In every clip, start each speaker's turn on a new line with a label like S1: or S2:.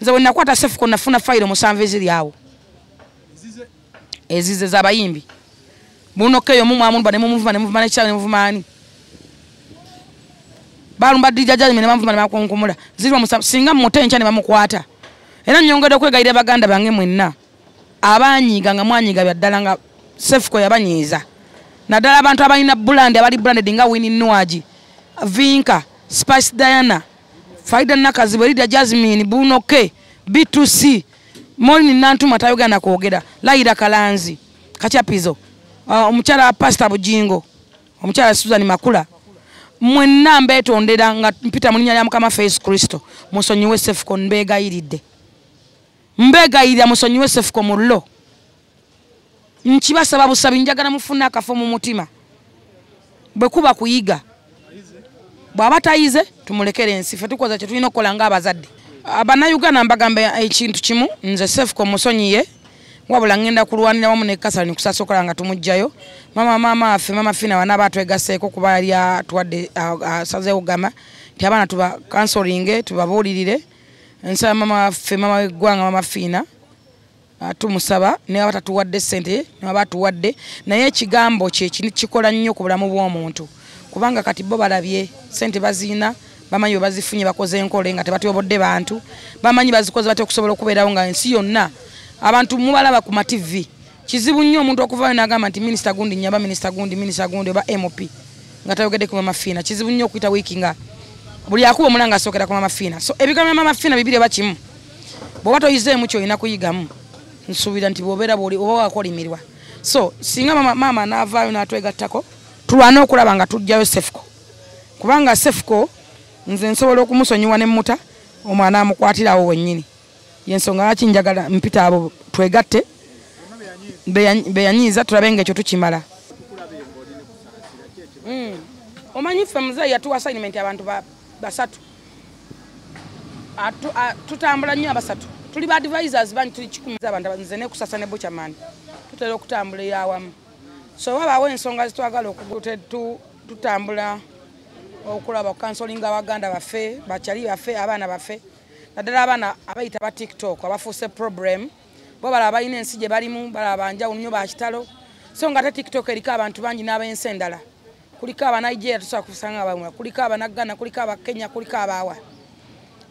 S1: nze bwe nakwata Sefuko nafuna file musanvu eziri awo ezize z'abayimbi bunokeyo mumwamu bane mumuvuma n'ekyalo muvumani balumba DJ Jajime ne bamuvuma ne bakunkumula ziri musanvu singa mutencha ne bamukwata era nyongedde okwegayira baganda bange Mwena abanyiga nga mwanyiga byaddala nga Sefuko yabanyiza naddala abantu abalina brand abali branded nga Winnie Nwaji Vinka Spice Diana Faida Nakazi Berida Jasmine Bunoke B2C Moni Nantu Matayogana kwogera Laira Kalanzi Kachapizo omukyala Pastor Bujingo omukyala Susan Makula Mwena mbetondera nga mpita mu linnya lya Mukama Face Kristo Musonyiwe Sefuko mbegayiridde mbegayirira Musonyiwe Sefuko mullo nchibasaba busabi njagala mufuna akafo mu mutima bwe kuba kuyiga bwaba tayize tumulekere ensi fe tukoza kye tulina okukola nga abazadde Abannayuganda mbagambe ekintu kimu nze Sefuko Musonyiye wabula ngenda kulwanira wamu ne Kasani Kusasira nga tumugyayo mama affe mama fina bana batwegaseeko kuba yali atuwadde asaze ugama ti abaana tuba counseling tubabuulirire Nsaba mama affe mama eggwanga mama fina tumusaba ne abatatuwadde sente ne abatuwadde naye ekigambo kye kikola nnyo ku bulamu bw'omuntu kubanga kati bo balabye sente bazina bamanyi bazifunye bakoze enkole nga tebatobodde bantu bamanyi bazikoze bate okusobola okubeerawo nga ensi yonna abantu mubalaba ku TV kizibu nnyo omuntu okuvaayo n'agamba nti minisita gundi nyaba minisita gundi oba MP nga tayogedde ku mama fina kizibu nnyo okuyita wiiki nga buli akuba omulanga asookera ku mama fina so ebigambo mama fina bibiri bakimu bw'oba toyizeemu kyolina kuyigamu nsuubira nti bw'obeera oba wakolimirwa so singa mama n'avaayo n'atwegattako tulwane okulaba nga tujjayo Sefuko kubanga Sefuko nze nsobola okumusonyiwa ne muta omwana amukwatirawo wennyini yensonga lwaki njagala mpita abo twegatte beyanyiza tulabe ng'ekyo tukimala omanyi ffe muzeeyi yatuwa assignment abantu basatu tutambula nnyo abasatu tuli ba advisors banyi tuli 10 abantu nze ne Kusasa ne Buchaman tutera okutambulira awamu so wabaawo ensonga zitwagala tutambula okulaba counseling abaganda baffe bakyali baffe abaana baffe naddala abaana abayita ba TikTok abafuuse problem bo balaba balina ensi gye balimu balaba njawulo nnyo bakitalo so nga te TikTok eriko abantu bangi n'abensi endala kuliko aba Nigeria tusobola kusanga abamwe kuliko aba Ghana kuliko aba Kenya kuliko abawa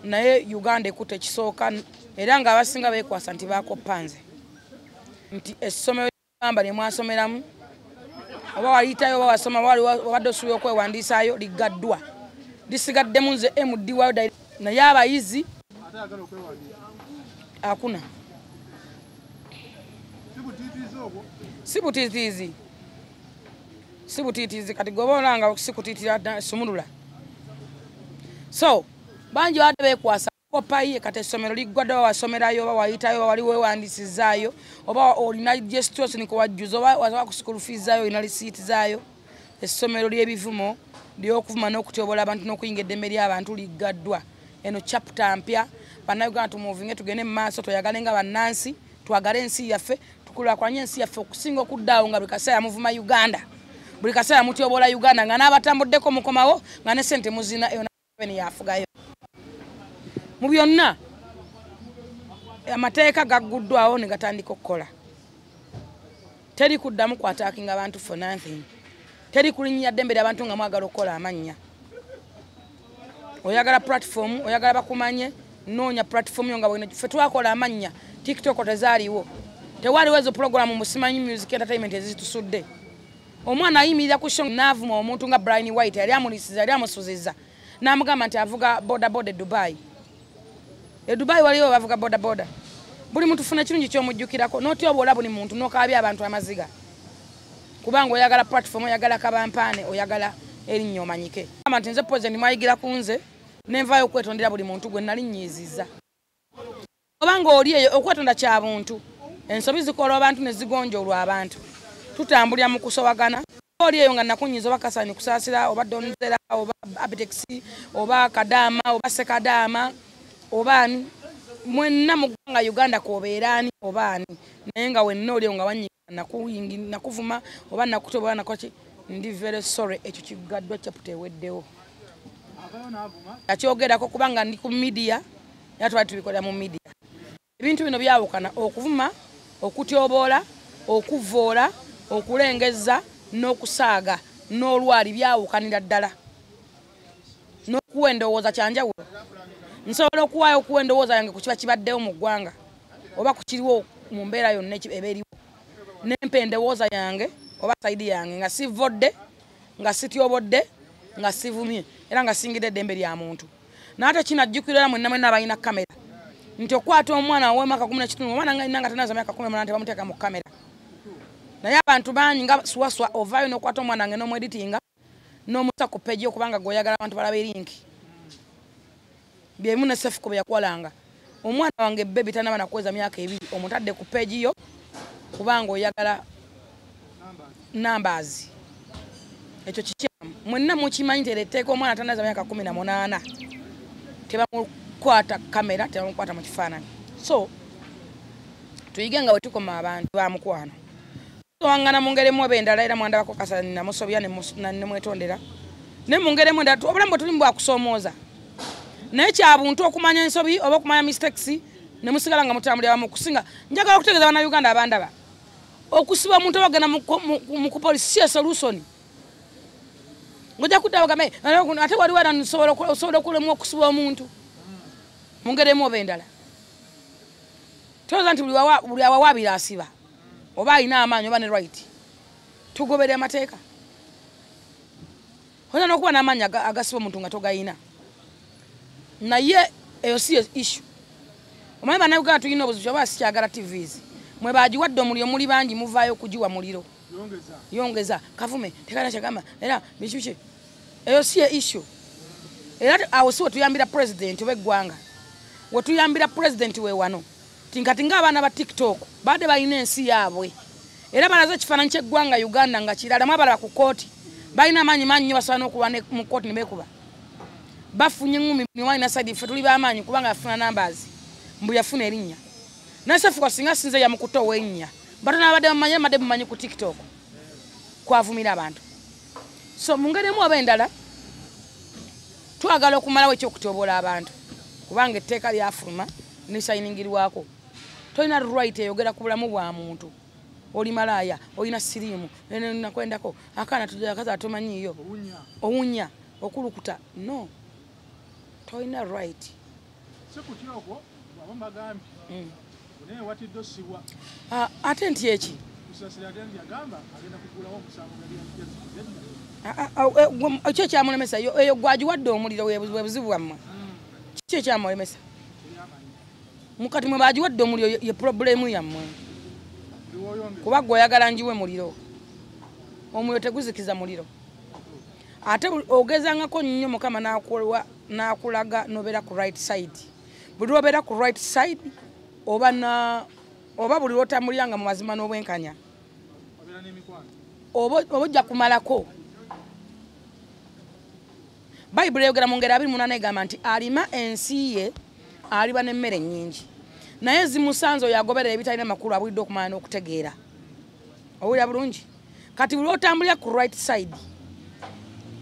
S1: naye Uganda ekutte ekisooka era nga abasinga beekwasa nti baakoppanze nti essomero ly'egamba lye mwasomeramu oba waliitayo oba wasoma wabadde osuubira okwewandiisaayo ligaddwa lisigaddemu nze MD World naye abayizi akuna sibutitizi kati gobolanga sikutitira sumulula so banji wadde beekwasa kopayi kati essomero liggwadde wasomerayo oba wayitayo wali weewandisizaayo oba olina gestion ko wajjuza oba wakusukulu fees zaayo olina lisiiti zaayo essomero ly'ebivumo ly'okuvuma n'okutyobola abantu n'okuyinga eddembe ly'abantu liggaddwa eno chapter mpya bannayuganda tumuvinge tugende mu maaso toyagale nga bannansi twagale ensi yaffe tukulaakulanye ensi yaffe okusinga okuddaawo nga buli kaseera muvuma Uganda buli kaseera mutyobola Uganda nga n'abatambuddeko mukomawo nga ne sente muzina eyo nabeni yafugayo mu byonna amateeka gagguddwawo ne gatandika okukola teri kuddamu kwataakinga abantu for nothing teri kulinnya ddembe ly'abantu nga mwagala okukola amannya oyagala platform oyagala bakumanye noonya platform yo nga bwino ffe twakola amannya TikTok tezaaliwo tewaliwo ezo programu musimanyi music entertainment ezitusudde omwana ayimirira ku show n'avuma omuntu nga Brian White yali amulisiza yali amusuziza n'amugamba nti avuga boda Dubai Dubai waliwo bavuga boda buli muntu funa kirungi ky'omujjukirako n'otyobola buli muntu n'okaabya abantu amaziga kubanga oyagala platform oyagala kabampaane oyagala erinnya omanyike nti nze president mwayigira ku nze nenvaayo okwetondera buli muntu gwe nali nnyiizizza obanga oli eyo okwetonda kya buntu ensobi zikola abantu ne zigonjoolwa abantu tutambulira mu kusobagana oli eyo nga nakunyiza oba Kasani Kusasira oba Donzera oba Abitex oba Kadama oba Sekadama obaani Mwena mu ggwanga Uganda kwobeeraani obaani naye nga wenna oli eyo nga wanyinga nakuvuma oba nakutoba nakoki ndi very sorry ekyo kigaddwa chapter eweddewo akyogerako kubanga ndi ku media era twali tubikolera mu media. Ebintu bino byawukana okuvuma, okutyobola, okuvoola, okulengeza n'okusaaga n'olwali byawukanira ddala. N'okuwa endowooza kyanjawulo. Nsobola okuwaayo okuwa endowooza yange ku kiba kibaddewo mu ggwanga oba ku kiriwo mu mbeera yonna eba eriwo. Nempa endowooza yange oba sayidi yange nga sivodde, nga sityobodde, nga sivumye era nga singidde eddembe lya muntu. N'ate kinajjukirira mwenna abalina kamera nti okwata omwana w'emyaka 13 omwana nga tanaza myaka 18 tebamuteeka mu kamera. Naye abantu bangi nga swaswa ovaayo n'okwata omwana wange n'omweditinga n'omusa ku peegi okubanga gw'oyagala abantu balabe linki. Byemu ne Sefuko bye yakolanga. Omwana wange bebi tanaba nakweza myaka 2 omutadde ku peegi yo kubanga oyagala numbers. Ekyo kikyamu. Mwenna mukimanyi tereteeka omwana tanaza myaka 18 tebamukwata kamera, tebamukwata mu kifaananyi. So tuyigenga bwe tukoma abantu bamukwano. Wangana mungeremu ebendala era mwanda bako kasani na musobya ne mwetondera. Ne mungeremu ndatu obulambo tuli mbwa kusomooza. Naye kyabuntu okumanya ensobi oba okumanya mistakes ne musigala nga mutambulira mu kusinga. Njagala okutegeeza bana Uganda abandaba. Okusiba omuntu abagana mu police solution. Ngoja kutabaga ate wali wala nsobola okulemu okusiba omuntu. Mungeremu ebendala. Toza nti buli awawabira asiba. Oba alina amaanyi oba ne right. Tugobere amateeka. Hoza n'okuba n'amaanyi agasiba omuntu nga togayina. Naye eyo si issue. Omanyi bannayuganda tulina obuzibu oba sikyagala TVs. Mwe baagiwadde omuliro muli bangi muvaayo okugiwa muliro. Yongeza. Kavume tekana kyagamba era bikibuki. Eyo si issue. Era awo si wetuyambira president w'eggwanga. Wetuyambira president we wano. Tinkati ng'abaana ba TikTok baade balina ensi yaabwe. Era balaze ekifaananyi ky'eggwanga Uganda nga kirala mwabala ku kooti. Balina amaanyi nnyo basobola n'okulwa mu kooti ne beekuba. Bafunye ngumi niwani na side ffe tuli b'amaanyi kubanga afuna numbers. Mbu yafuna erinnya. Nasefuko singa sinze yamukuta ow'ennya. Batona abadde bamanyi ku TikTok. Kwavumira abantu. So mungeremu ab'endala twagala okumalawo ekyokutyobola abantu. Kubanga etteeka lyafuluma ne sayiningirwako. Toyina right eyogera ku bulamu bwa muntu. Oli malaya, olina sirimu, nakwendako, akaana tujakaza atomanyiyo. Owunya, okulukuta. No. Toyina right.
S2: Sekutyoko, wabagambi. Naye watidde osibwa.
S1: Ate nti eki.
S2: Kusasira yagamba agenda kugulawo omusango gali
S1: ekyo kyamulemesa eyo gwagiwadde omuliro webuzibu bwammwe. Kiki ekyamulemesa? Mukati mwe bagiwadde omuliro ye problemu yammwe. Kuba gwe oyagala njiwe muliro. Omuliro teguzikiza muliro. Ate ogezangako nnyo Mukama n'akulaga nobeera ku right side. Buli obeera ku right side oba buli lwotambuliranga mu mazima n'obwenkanya. Oba ojja kumalako. Bayibuli eyogera mu ngero 28 egamba nti alima ensi ye aliba n'emmere nnyingi. Naye zimusanze oyo agoberera ebitalina makulu abulidde okumanya n'okutegeera. Owulira bulungi? Kati buli otambulira ku right side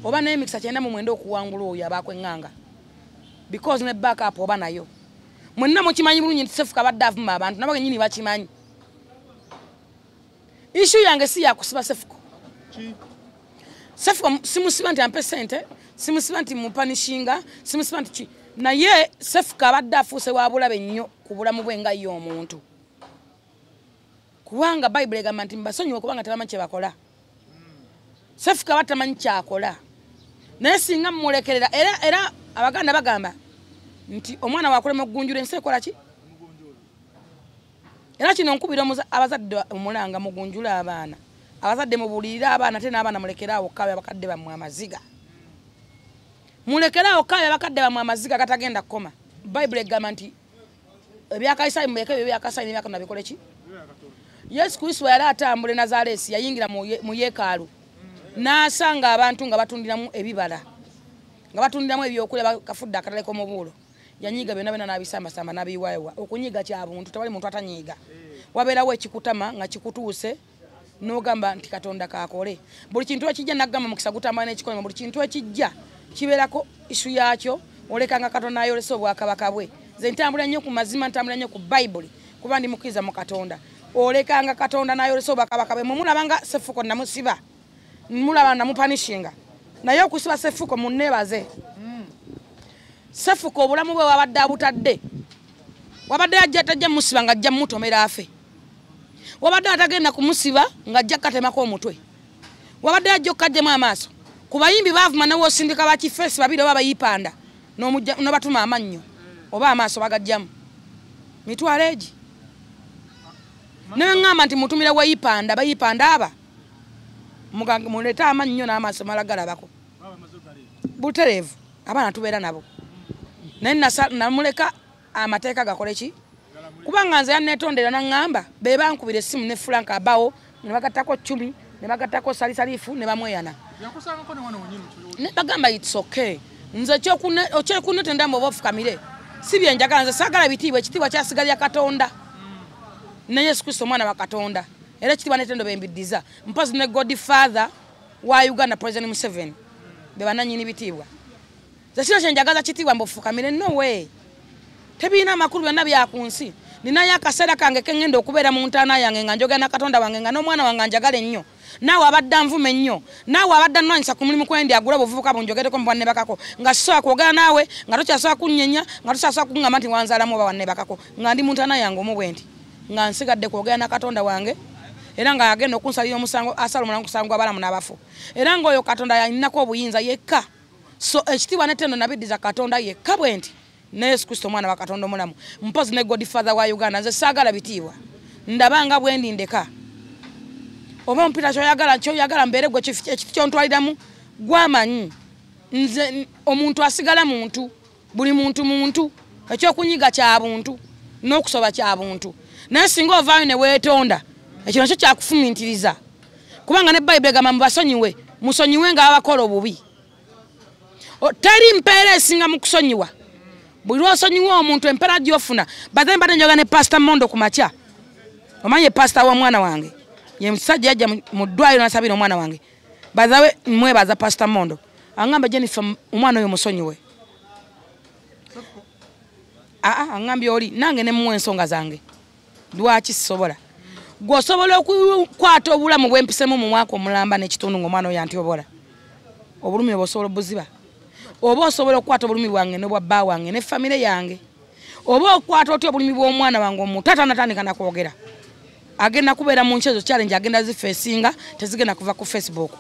S1: oba n'emikisa 99 okuwangula oyo abaako eŋŋanga. Because ne backup oba nayo. Mwenna mukimanyi bulungi nti Sefuko abadde avuma abantu nabo kennyini bakimanyi. Issue yange si yakusiba Sefuko. Sefuko simusiba nti ampe ssente, simusiba nti mupanishinga, simusiba nti ki. Naye Sefuko abadde afuuse wa bulabe nnyo ku bulamu bwe nga ye omuntu. Kubanga Bayibuli egamba nti mbasonyiwe kubanga tebamanyi kye bakola. Sefuko abadde tamanyi kyakola. Naye singa mumulekerera era Abaganda bagamba nti omwana wakulema okugunjula ensi ekola ki? Era kino nkubira abazadde omulanga mugunjula abaana. Abazadde mubulirira abaana ate n'abaana mulekeraawo kawe abakadde bammwe amaziga. Mulekeraawo kawe abakadde bammwe amaziga gatagenda kukoma. Bayibuli egamba nti ebyakayisaayi muleke ebyo ebyakasaayi n'ebyakatona bikole ki? Yesu Kristo yali atambula Nazaaleesi yayingira mu yeekaalu. N'asanga abantu nga batundiramu ebibala. Nga batundiramu ebyokulya bakafudde akatale k'omubuulo. Yanyiga byonna n'abisambasamba n'abiwaayowa. Okunyiga kya buntu tewali muntu atanyiga. Wabeerawo ekikutama nga kikutuuse n'ogamba nti Katonda kaakole. Buli kintu ekijja n'agamba mukisa gutambula n'ekikolimo. Buli kintu ekijja kibeerako isu yaakyo olekanga Katonda ayolesa obwakabaka bwe nze ntambula nnyo ku mazima ntambula nnyo ku Bible kuba ndi mukkiriza mu Katonda olekanga Katonda naye olesa obakabaka bwe mulabanga Seffuko namusiba mulaba namupanishinga naye okusiba Seffuko munnebaze Seffuko obulamu bwe wabadde abutadde wabadde ajja tajja musiba nga ajja mutomera afe wabadde atagenda kumusiba nga ajja katemako omutwe wabadde ajja okajjemu amaaso ku bayimbi baavuma nawe osindika bakifeesi babiri oba bayipanda n'obatuma amannyo oba amaaso bagajjamu mitwalo egi naye ngamba nti mutumire wayipanda bayipanda aba muleta amannyo n'amaaso malagalabako butereevu abaana tubeera nabo naye namuleka amateeka gakole ki kubanga nze yanneetondera naŋŋamba be bankubira essimu ne Frank abawo ne bagattako 10 ne bagattako salisalifu ne bamweyana ne bagamba it's okay nze okyekunetenda mu obufukamire si byenjagala nze saagala bitiibwa ekitiibwa kyasigalya Katonda ne Yesu Kristo omwana wa Katonda era ekitiibwa netendo bembiddiza mpozi ne Godfather wa Uganda President Museveni be bananyini bitiibwa nze sino kyenjagaza kitiibwa mbufukamire no way tebiina amakulu byonna byakunsi ninayo akaseera kange kengenda okubeera mu ntaana yange nga njogera na Katonda wange nga n'omwana wange njagala ennyo naawe abadde anvuma ennyo naawe abadde annwanyisa ku mulimu kwendi agula obuvubuka bunjogereko mu bwanne bakako nga sisobola kwogera naawe nga tokyasobola kunnyenya nga tokyasobola kuŋŋamba nti wanzaalamu oba wanne bakako nga ndi mu ntaana yange omu bwe nti nga nsigadde kwogera na Katonda wange era nga agenda okunsalira omusango asala omulango kusango abalamu n'abafu era ng'oyo Katonda yalinako obuyinza yekka so ekitiibwa netendo nabiddiza Katonda yekka bwe nti ne Yesu Kristo omwana wa Katonda omulamu mpozi ne Godfather wa Uganda nze saagala bitiibwa ndabanga bwe ndindeka oba ompita kyoyagala mbeere gwe ekiti kyontwaliramu gwamanyi nze omuntu asigala muntu buli muntu ekyokunyiga kya buntu n'okusoba kya buntu naye singa ovaayo ne weetonda ekyo nakyo kyakufumintiriza kubanga ne Bible egamba mubasonyiwe musonyiwe nga abakola obubi teri mpeera esinga mu kusonyiwa buli lwosonyiwa omuntu empeera gy'ofuna badde mbadde njoga ne Pastor Mondo ku makya omanye pastor wa mwana wange ye musajja yajja mu ddwaliro nasabira omwana wange bazawe mwebaza Pastor Mondo angamba Jennifer omwana oyo musonyiwe angambye oli nange ne muwe ensonga zange lwaki sisobola gwosobola okukwata obulamu bwempisemu mu mwaka omulamba n'ekitundu ng'omwana oyo antyobola obulumi obosobola obuziba oba osobola okukwata obulumi bwange n'obwa bba wange ne famire yange oba okwata otya obulumi bw'omwana wange omuntu atanatandika nakwogera agenda kubeera mu nki ezo challenge agenda zifeesinga tezigenda kuva ku Facebook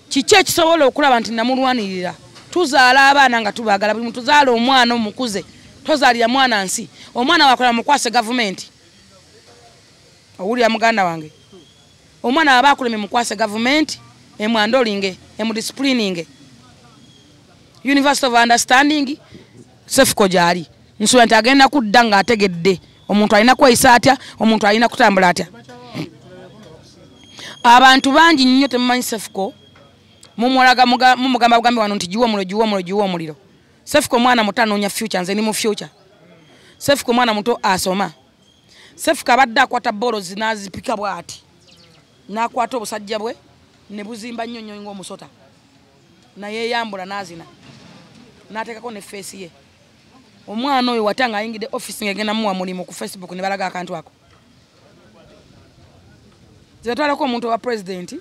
S1: kiki ekisobola okulaba nti namulwanirira tuzaala abaana nga tubaagala buli muntu zaala omwana omukuze tozaalira mwana nsi omwana wakola mukwase gavumenti owulira muganda wange omwana aba akuleme mukwase gavumenti emwandolinge emudisciplininge University of Understanding Seffuko gyali nsuula nti agenda kudda ng'ategedde omuntu alina kweyisa atya omuntu alina kutambula atya abantu bangi nnyo temumanyi Seffuko mumugamba bugambi wano nti jiwa omuliro Seffuko mwana muto anoonya future nze ni mu future Seffuko mwana muto asoma Seffuko abadde akwata bolozi n'azipika bw'ati n'akwata obusajja bwe ne buzimba nnyo nnyo ng'omusota nayeeyambula n'azina n'ateekako ne feesi ye omwana oyo watanga ayingidde office ng'egenda muwa mulimu ku Facebook ne balaga akantu ako zetwalako omuntu wa president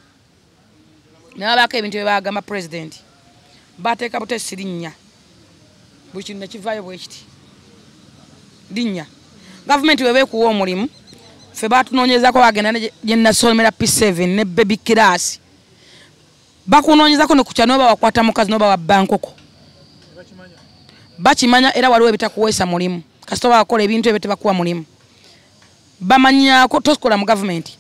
S1: n'abaako ebintu bye bagamba president bateeka butesi linnya buli kintu ne kivaayo bwe kiti linnya gavumenti bwe beekuwa omulimu ffe batunoonyezako bagenda gye nasomera P7 ne baby class bakunoonyezako ne kukya n'oba wakwata mukazi n'oba wabba nkoko bakimanya era waliwo ebitakuweesa mulimu kasita bakola ebintu ebyo tebakuwa mulimu bamanyako tokola mu gavumenti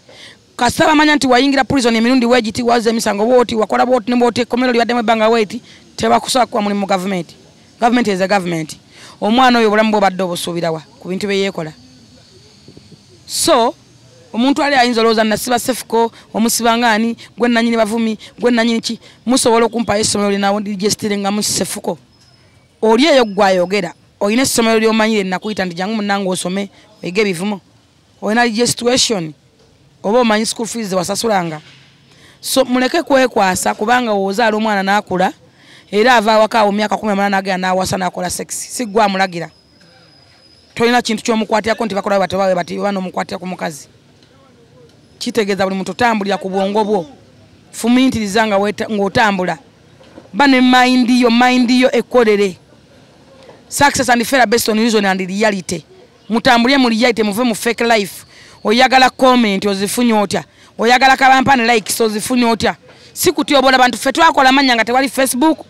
S1: kasita bamanya nti wayingira prison emirundi wegiti waza emisango bwoti wakola bwoti nebwoti komero lyaddemu ebbanga weti tebakusobola kuwa mulimu mu gavumenti gavumenti eza gavumenti omwana oyo obulamu bwe badde obusuubirawa ku bintu bye yeekola so omuntu ali ayinza olowooza nasiba Seffuko omusibangani gwe nanyini bavumi gwe nanyini ki musobola okumpa essomero linawo digestire nga mu Seffuko oli eyo gwayogera oyina essomero ly'omanyire nakuyita nti jangu munnange osome oyige ebivumo oyina registration oba omanyi school fees wasasulanga so muleke kwekwasa kubanga ozaala omwana n'akula era ava awaka awo myaka 18 n'agenda n'awasa n'akola sex si gwe amulagira tolina kintu ky'omukwatirako nti bakola batabawe bati bano omukwatira ku mukazi kitegeeza buli muntu otambulira ku bwongo bwo fumintiriza ng'otambula ba ne mind yo ekkolere success and failure based on reason and reality mutambulire mu reality muve mu fake life oyagala comment ozifunye otya oyagala kabampane likes ozifunye otya sikutyobola bantu fe twakola manya nga tewali Facebook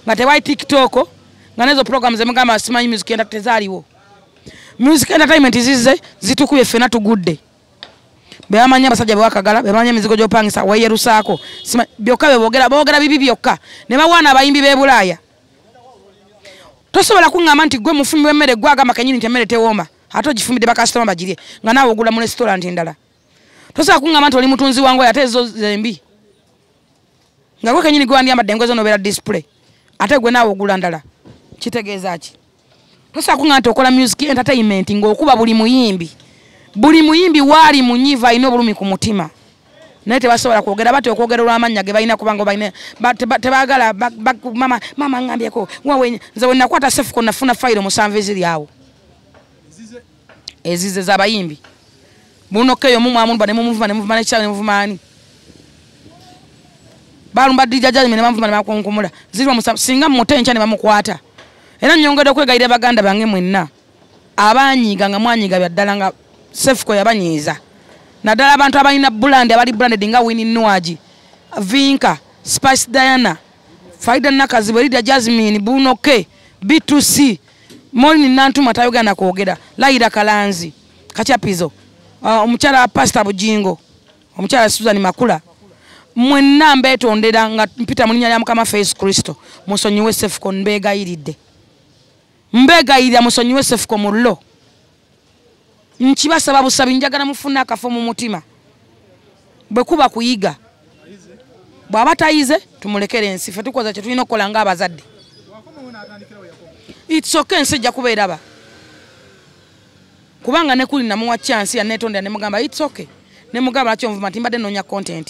S1: nga tewali TikTok nga nezo programs zemugamba simanyi music entertainment zaliwo music entertainment zize zitukuye fena tugudde bamanya abasajja bewakagala bamanya mizigo gyopangisa wayerusaako byoka boogera bibi byokka ne bawana abayimbi be Bulaaya tosobola kungamba nti gwe mufumbi w'emmere gwagamba kenyini nti emmere tewooma ate ogifumbidde bakasitoma bagirye nga naawe ogula mu restaurant endala tosobola kungamba nti oli mutunzi wangu ate ezo zembi nga gwe kenyini gwandiyambadde engozo nobeera display ate gwe naawe ogula ndala kitegeeza ki tosobola kungamba nti okola music entertainment ng'okuba buli muyimbi waali munyivu alina obulumi ku mutima naye tebasobola kwogera bati okwogera olw'amannya ge balina kubanga balina tebaagala mama ngambyeko nze bwe nakwata sefuko nafuna fayiro musanvu eziri awo ezize z'abayimbi bunokeyo mumwamunba nemumuvuma nekikyalo nemuvumaani balumba dijajajime nebamuvuma nebakunkumula ziriwa musanvu singa mumutenca ne bamukwata era nnyongedde okwegayira baganda bange mwenna abanyiiga nga mwanyiiga byaddala nga sefuko yabanyiiza naddala abantu abalina bulandi abali branded nga Winnie Nwaji Vinka Spice Diana Faida Nakazi Berida Jasmine Bunoke B2C Molini Nantuma tayogana kwogera Laira Kalanzi Kachapizo omukyala Pastor Bujingo omukyala Susan Makula mwenna mbetondera nga mpita mu linnya lya Mukama Yesu Kristo musonyiwe sefuko mbegayiridde musonyiwe sefuko mullo nkibasaba busabi njagala mufuna akafo mu mutima bwe kuba kuyiga bw'aba tayize tumulekere ensi fe tukoza kye tulina okukola ng'abazadde it's okay ensi ejja kubeera ba kubanga ne kuli namuwa chance ya netondera ne mugamba it's okay ne mugamba laki onvuma timbadde noonya content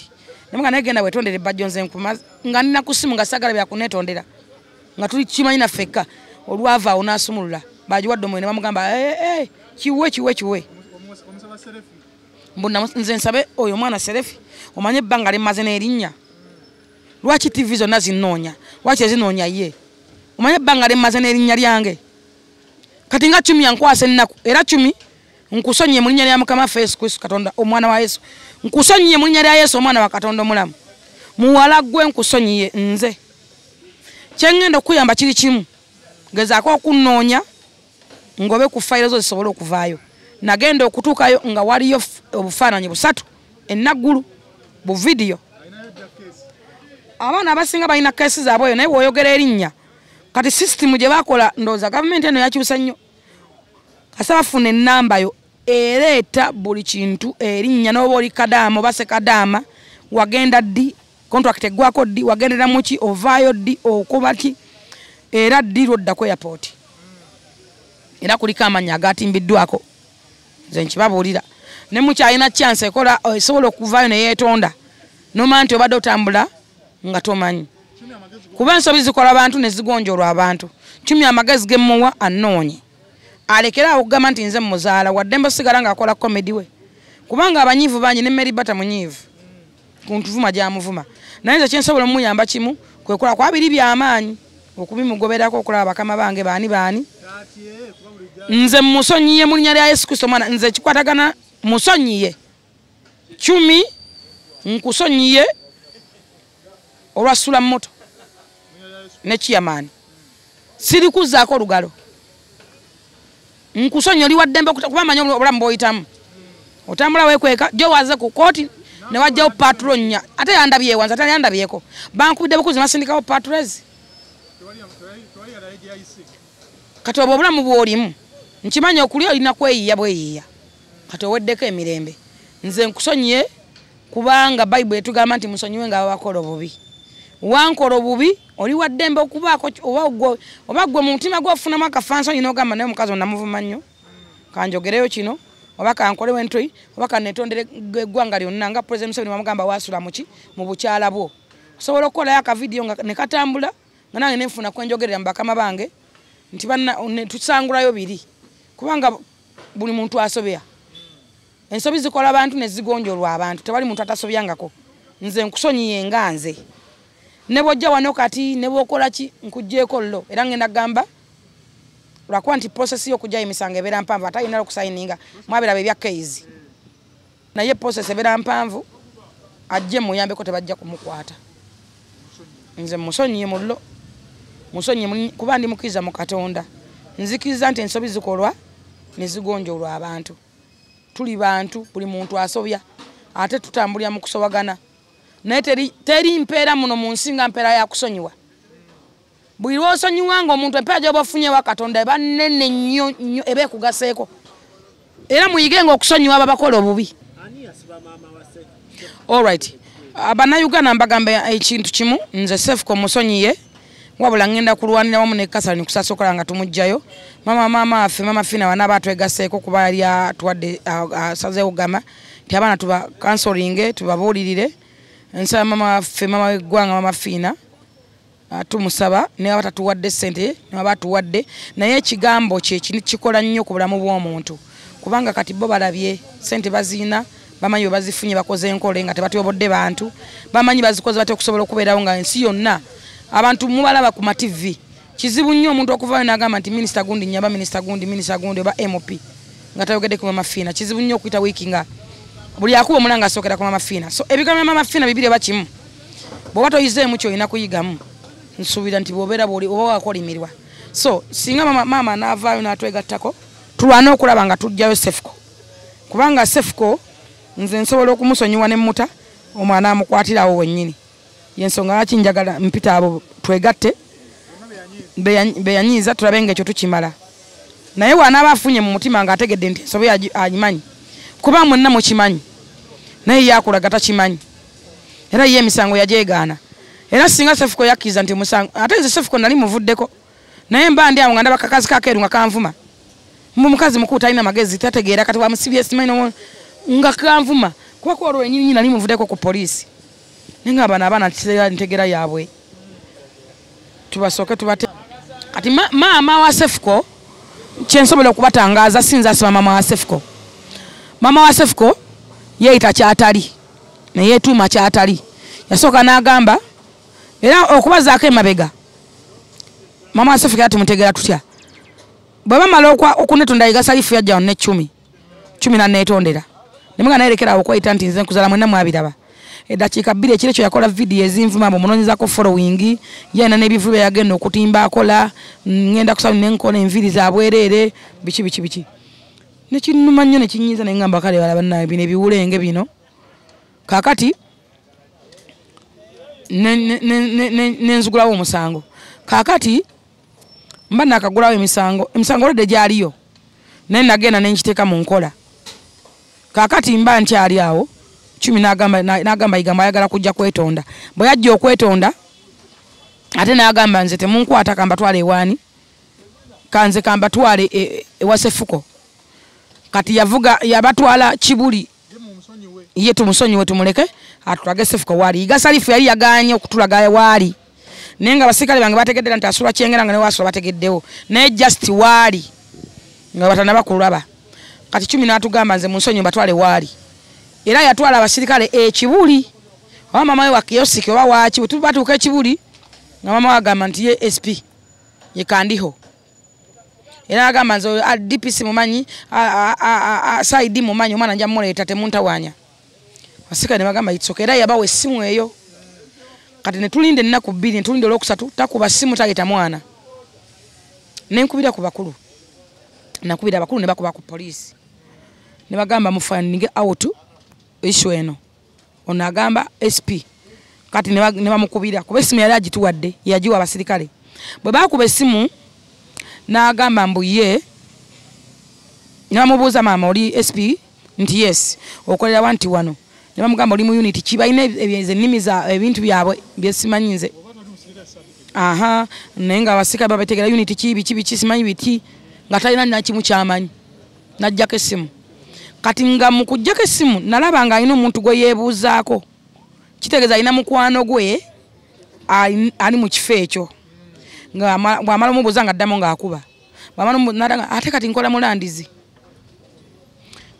S1: ne mugamba negenda wetondera ebbajjo nze nkuma nga nina ku simu nga sagala bya kunetondera nga tuli kimanyi naffekka olwava awo n'asumulula bagiwadde omwene bamugamba kiwe mbona nze nsabe oyo mwana Serefi omanye ebbanga lemmaze n'erinnya lwaki TV zonna zinoonya lwaki ezinoonya ye omanye ebbanga lemmaze n'erinnya lyange kati nga 10 yankwasa ennaku era 10 nkusonyiye mu linnya lya Mukama Yesu Kristo Katonda omwana wa Yesu nkusonyiye mu linnya lya Yesu omwana wa Katonda omulamu muwala gwe nkusonyiye nze kyengenda okuyamba kiri kimu gezaako okunoonya ngobe ku fayiro zo zisobole okuvaayo nagenda okutuukayo nga waliyo obufaananyi busatu enaggulu bu video abaana abasinga balina keesi zaabweyo naye bw'oyogera erinnya kati system gye bakola ndowooza gavumenti eno yakyusa nnyo kasa bafuna ennamba yo ereeta buli kintu erinnya n'oba oli kadaama oba sekadaama wagenda ddi contract eggwako ddi wagendera mu ki ovaayo ddi okuba ki era ddi lw'oddako airport era kuliko amanya agatimbiddwako nze nkibabuulira ne mukyalina chance ekola esobola okuvaayo ne yeetonda nomanya nti obadde otambula nga tomanyi kuba ensobi zikola abantu ne zigonjoolwa abantu 10 amagezi gemmuwa anoonye alekera okugamba nti nze muzaala waddembe osigala ng'akola comedy we kubanga abanyiivu bangi ne Mary Bata munyiivu ku ntuvuma gy'amuvuma naye nze kyensobola omuyamba kimu kwe kola ku abiri by'amaanyi okubimugoberako okulaba bakama bange baani nze musonyiye mu linnya lya Yesu Kristo mwana nze kikwatagana musonyiye 10 nkusonyiye olwasula moto ne kiyamaani siri kuzaako olugalo nkusonyiye oli waddembe kuba manyi obulamu bw'oyitamu otambula weekweka gye waze ku kooti ne wajjawo patronya ate yandabyewanza ate yandabyeko bankubidde bukuzi masindikawo patrolezi kati obwo obulamu bw'olimu nkimanya okuli olina kweyiya bweyiya kati oweddeko emirembe nze nkusonyiye kubanga Bayibuli etugamba nti musonyiwe nga babakola obubi wankola obubi oli waddembe okubaako oba gwe mu mutima gw'ofunamu akafansonyi n'ogamba naye omukazi onamuvuma nnyo kanjogereyo kino oba kankolewo entoi oba kanetondere eggwanga lyonna nga President Museveni bamugamba waasula muki mu bukyala bwo osobola okukolayo akavidiyo nga ne katambula nga nange nenfuna kwenjogerera mu bakama bange nti tusangulayo biri kubanga buli muntu asobya ensobi zikola abantu ne zigonjolwa abantu tebali muntu atasobyangako nze nkusonyiye nganze ne bojja wano kati ne bokola ki nkujjeeko llo era ngenda gamba lwakuba nti process y'okujjayo emisango ebeera mpanvu ate ayinala okusayininga mwabiraba ebya case naye process ebeera mpanvu ajje muyambeko tebajja kumukwata nze musonyiye mullo musonyiye kuba ndi mukkiriza mu Katonda nzikiriza nti ensobi zikolwa ne zigonjolwa abantu tuli bantu buli muntu asobya ate tutambulira mu kusobagana naye teri mpeera muno mu nsi nga mpeera ya kusonyiwa buli lw'osonyiwa ng'omuntu empeera gy'oba ofunyewa Katonda eba nnene nnyo eba ekugaseeko era muyigenga okusonyiwa ababakola obubi. Alright, Bannayuganda mbagamba ekintu kimu nze Cepcho musonyiye wabula ngenda kulwanira wamu ne Kasala Kusasira nga tumugyayo mama affe mama fina wana batwegaseeko kuba yali atuwadde asazeewo gama nti abaana tuba counseling tubabuulirire nsaba mama affe mama w'eggwanga mama fina tumusaba ne batatuwadde ssente ne batuwadde naye ekigambo kye kikola nnyo ku bulamu bw'omuntu kubanga kati bo balabye ssente baziina bamanyi bwe bazifunye bakoze enkole nga tebatuyobodde bantu bamanyi bazikoze bate okusobola okubeerawo nga ensi yonna abantu mubalaba ku TV kizibu nnyo omuntu okuvaayo n'agamba nti minisita gundi nyaba minisita gundi oba MP nga tayogedde ku mama fina kizibu nnyo okuyita wiiki nga buli akuba omulanga asookera ku mama fina so ebigambo mama fina bibiri eba kimu bw'oba toyizeemu kyolina kuyigamu nsuubira nti bw'obeera oba wakolimirwa so singa mama n'avaayo n'atwegattako tulwane okulaba nga tujjayo Cepcho kubanga Cepcho nze nsobola okumusonyiwa ne muta omwana amukwatirawo wennyini yensonga lwaki njagala mpita abo twegatte beyanyiza tulabe ng'ekyo tukimala naye wanaaba afunye mu mutima ng'ategedde nti ensobi agimanyi kuba mwenna mukimanyi naye yakulaga takimanyi era ye emisango yagyegaana era singa Cepcho yakkiriza nti musango ate nze Cepcho nali muvuddeko naye mba ndi awo nga ndaba kakazi kakeeru nga kanvuma mukazi mukulu talina magezi tategeera kati wamusibye simanyi nga kanvuma kuba kwolwo ennyini nali muvuddeko ku poliisi nenga abaana ntegera yaabwe tubasooke tubate kati maama wa Cepcho kyensobola okubatangaza sinza asiba maama wa Cepcho mama wa Cepcho yeeyita kyatali neyeetuuma kyatali yasooka n'agamba era okubazaako emabega mama wa Cepcho era tumutegera tutya bwe bamala okunetunda yigasalifu yajja ne 10 neetondera nemuga nayerekerawo okwayita nti nze nkuzala mwenna mwabiraba eddakiika 2 ekiro ekyo yakola vidiyo ezinvuma amunoonyezaako following yalina n'ebivu bye yagenda okutimba akola ngenda kusaba nenkola enviiri za bwereere biki nekinnuma nnyo nekinyiiza neŋŋamba kale balaba nawe bino ebiwulenge bino kaakati nenzigulawo omusango kaakati mba nakagulawo emisango olwedde gyaliyo naye nagenda nenkiteeka mu nkola kaakati mba nkyali awo 10 n'agamba igamba ayagala kujja kwetonda bwe yajja okwetonda ate n'agamba nze temunkwata kambatwale ewaani kanze kambatwale ewa Cepcho kati yabatwala Kibuli ye tumusonyiwe tumuleke atulage Cepcho waali yigasalifu yali yaganye okutulaga waali naye nga abasirikale bange bategeddera nti asula kyengera nga ne wasula bategeddewo naye just waali nga batanaba kulaba kati 10 n'atugamba nze munsonyiwe batwale waali era yatwala abasirikale Kibuli oba mama we wa kiyosiki oba waki batuuka Kibuli nga mama agamba nti ye SP ye kandiho era agamba nze DPC mumanyi side mumanyi omwana nja muleeta temuntawanya abasirikale ne bagamba itsoka era yabawa essimu eyo kati ne tulinde ennaku 2 ne tulinde olwokusatu takuba ssimu tayita mwana nenkubira ku bakulu nakubira abakulu ne bakuba ku poliisi ne bagamba mufaninge out issue eno ono agamba SP kati ne bamukubira kuba essimu yali agituwadde yagiwa abasirikale bwe bakuba essimu n'agamba mbu ye ne bamubuuza maama oli SP nti yes okolera wanti wano ne bamugamba oli mu unit ki balina ennimi za ebintu byabwe byesimanyi nze naye nga abasirikale babategera unit ki biki simanyi biti nga talina nakimu kyamanyi najjako essimu kati nga mu kujjako essimu nalaba nga alina omuntu gwe yeebuuzaako kitegeeza alina mukwano gwe ali mu kifo ekyo nga bw'amala omubuuza nga addamu ng'akuba wamano naranga ate kati nkola mulandizi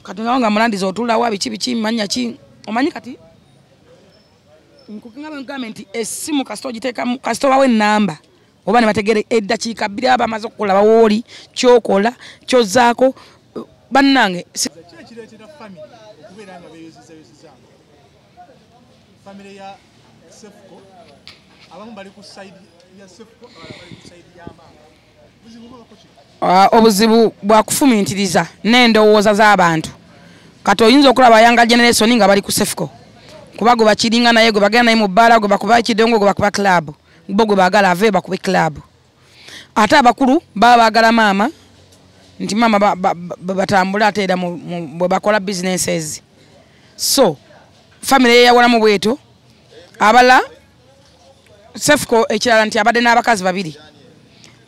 S1: kati nga mulandizi otula wa bichi manya chi omanyi kati nkukinga government esimu kasto giteka kasto wawe namba oba ne bategere eddakiika 2 abamaze okukola bawoli kyokola kyozaako bannange
S2: kireetera family okubeera nga beeyozizaamu family ya Cepcho abamu bali ku side ya Cepcho abalala bali ku side ya maama
S1: obuzibu bwa kufumiintiriza n'endowooza z'abantu kati oyinza okulaba yanga generation nga bali ku Cepcho kuba gwe bakiringa naye gwe bagenda naye mu bbala gwe bakuba ekidongo gwe bakuba club bo gwe baagala ave bakube club ate abakulu baba baagala maama nti maama batambula ate era bwe bakola businesses so family yeyawolamu bweto abala Cepcho ekirala nti abadde n'abakazi 2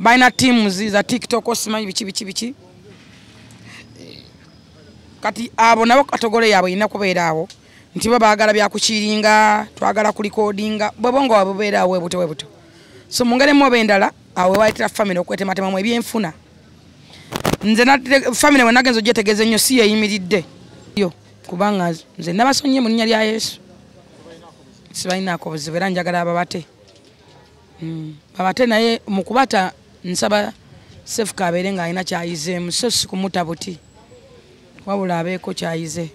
S1: balina teams za TikTok osimanyi biki kati abo nabo katogole yaabwe ina kubeera awo nti baagala byakukiringa twagala ku recordinga bwebongo wabubeera awo buto so mungere mu bendala awo waitira family okwetematema mu ebyenfuna nze na family we nagenzo jetegeze nnyo si yeyimiridde yo kubanga nze nabasonye mu nnya lya Yesu sibalinaako buzibu era njagala babate babate naye mu kubata nsaba Cepcho abeere nga alina kyayizeemu so si kumuta buti wabula abeeko kyayize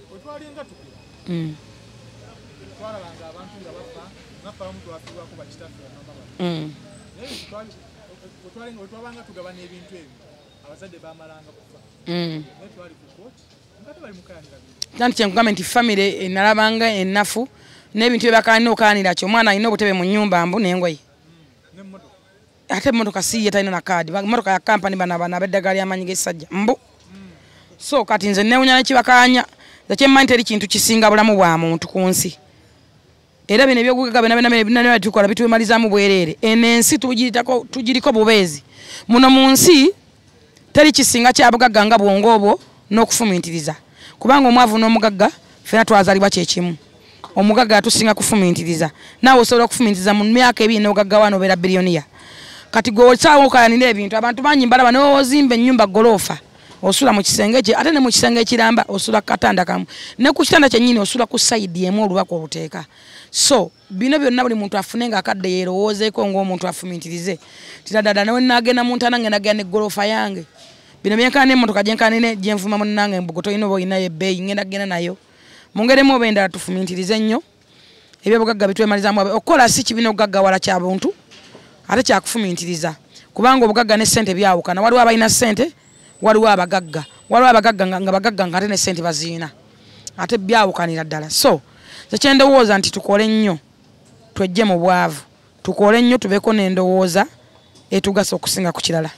S1: tanti kyenkugamba nti family enalabanga ennafu n'ebintu ebyakalina okaanira kyo omwana alina obutebe mu nnyumba mbu n'engoye ate emmotoka siye talina na kaadi emmotoka ya kampani bana ab'eddagala ly'amaanyi g'essajja mbu so kati nze newunya nekibakaanya zekyemmanyi teri kintu kisinga bulamu bwa muntu ku nsi era bino ebyokugaga bina tukola bitwemalizaamu bwereere eno ensi tugiriko bubeezi muno mu nsi teri kisinga kya bugagga nga bwongo obwo n'okufumiintiriza kubanga omwavu n'omugagga fena twazaalibwa kyekimu omugagga atusinga kufumiintiriza naawe osobola okufumiintiriza mu myaka 2 n'ogagga wano obeera biliyoniya kati gwe osaawo okayanira ebintu abantu bangi mbalaba n'ozimba ennyumba goloofa osula mu kisenge kye ate ne mu kisenge ekiramba osula katanda kamu ne ku kitanda kyennyini osula ku sayidi emu olubaka oluteeka so bino byonna buli muntu afunenga akadde yerowoozeeko ng'omuntu afumiintirize tidadada nawe nagenda mu ntana ngenda genda neggoloofa yange bino byenkana n'emmotoka gyenkanine gyenvuma munnange embugoto ino oba olinayo ebbeeyi ngenda genda nayo mu ngeremu oba endala tufumiintirize nnyo ebyobugagga bitwemalirizamu okukola si kibi n'okugaggawala kya buntu ate kyakufumiintiriza kubanga obugagga ne ssente byawukana waliwo abalina ssente waliwo abagagga nga bagagga nga ate ne ssente baziina ate byawukanira ddala so zekyendowooza nti tukole nnyo twejje mu bwavu tukole nnyo tubeeko n'endowooza etugasa okusinga ku kirala